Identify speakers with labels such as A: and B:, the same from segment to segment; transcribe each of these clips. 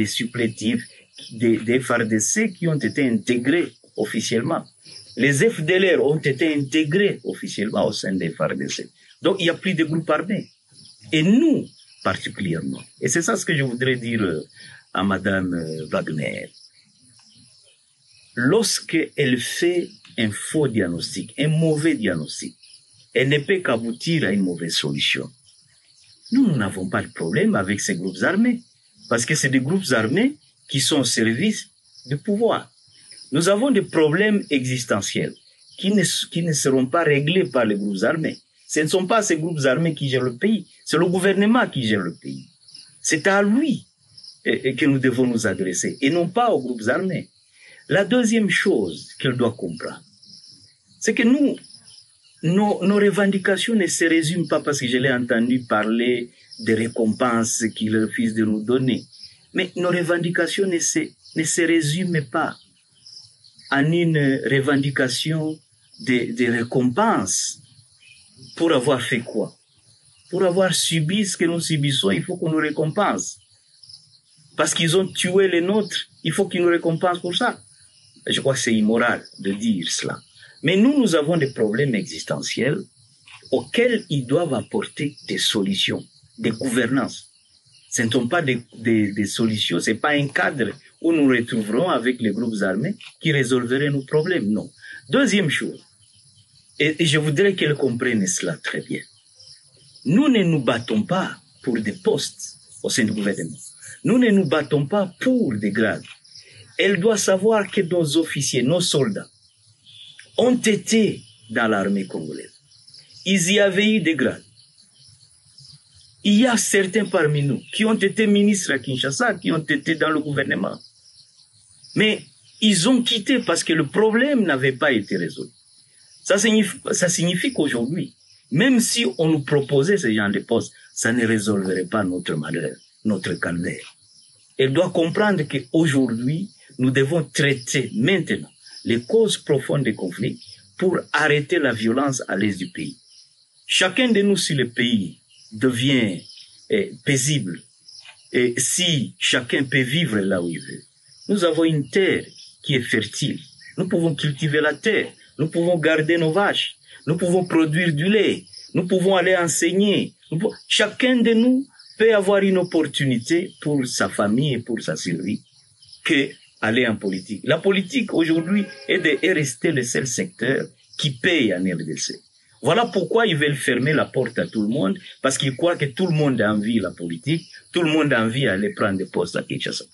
A: des supplétifs, des FARDC qui ont été intégrés officiellement. Les FDLR ont été intégrés officiellement au sein des FARDC. Donc, il n'y a plus de groupes armés. Et nous, particulièrement. Et c'est ça ce que je voudrais dire à Madame Wagner. Lorsqu'elle fait un faux diagnostic, un mauvais diagnostic, elle ne peut qu'aboutir à une mauvaise solution. Nous n'avons pas de problème avec ces groupes armés, parce que c'est des groupes armés qui sont au service du pouvoir. Nous avons des problèmes existentiels qui ne seront pas réglés par les groupes armés. Ce ne sont pas ces groupes armés qui gèrent le pays, c'est le gouvernement qui gère le pays. C'est à lui que nous devons nous adresser, et non pas aux groupes armés. La deuxième chose qu'elle doit comprendre, c'est que nous, nos revendications ne se résument pas, parce que je l'ai entendu parler des récompenses qu'il refuse de nous donner. Mais nos revendications ne se résument pas en une revendication de récompenses. Pour avoir fait quoi? Pour avoir subi ce que nous subissons, il faut qu'on nous récompense. Parce qu'ils ont tué les nôtres, il faut qu'ils nous récompensent pour ça. Je crois que c'est immoral de dire cela. Mais nous avons des problèmes existentiels auxquels ils doivent apporter des solutions, des gouvernances. Ce ne sont pas des solutions, ce n'est pas un cadre où nous retrouverons avec les groupes armés qui résolveraient nos problèmes, non. Deuxième chose, et je voudrais qu'elles comprennent cela très bien. Nous ne nous battons pas pour des postes au sein du gouvernement. Nous ne nous battons pas pour des grades. Elle doit savoir que nos officiers, nos soldats, ont été dans l'armée congolaise. Ils y avaient eu des grades. Il y a certains parmi nous qui ont été ministres à Kinshasa, qui ont été dans le gouvernement. Mais ils ont quitté parce que le problème n'avait pas été résolu. Ça signifie qu'aujourd'hui, même si on nous proposait ce genre de postes, ça ne résolverait pas notre malheur, notre calvaire. Elle doit comprendre qu'aujourd'hui, nous devons traiter maintenant les causes profondes des conflits pour arrêter la violence à l'est du pays. Chacun de nous, si le pays devient paisible, et si chacun peut vivre là où il veut, nous avons une terre qui est fertile. Nous pouvons cultiver la terre, nous pouvons garder nos vaches, nous pouvons produire du lait, nous pouvons aller enseigner. Chacun de nous peut avoir une opportunité pour sa famille et pour sa survie que aller en politique. La politique aujourd'hui est rester le seul secteur qui paye en RDC. Voilà pourquoi ils veulent fermer la porte à tout le monde, parce qu'ils croient que tout le monde a envie de la politique, tout le monde a envie d'aller prendre des postes à Kinshasa.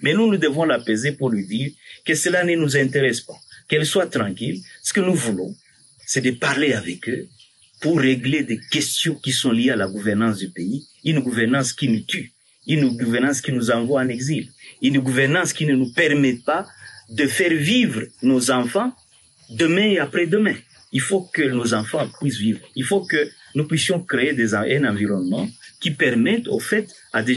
A: Mais nous devons l'apaiser pour lui dire que cela ne nous intéresse pas, qu'elle soit tranquille. Ce que nous voulons, c'est de parler avec eux pour régler des questions qui sont liées à la gouvernance du pays, une gouvernance qui nous tue, une gouvernance qui nous envoie en exil, une gouvernance qui ne nous permet pas de faire vivre nos enfants demain et après-demain. Il faut que nos enfants puissent vivre. Il faut que nous puissions créer un environnement qui permette au fait à des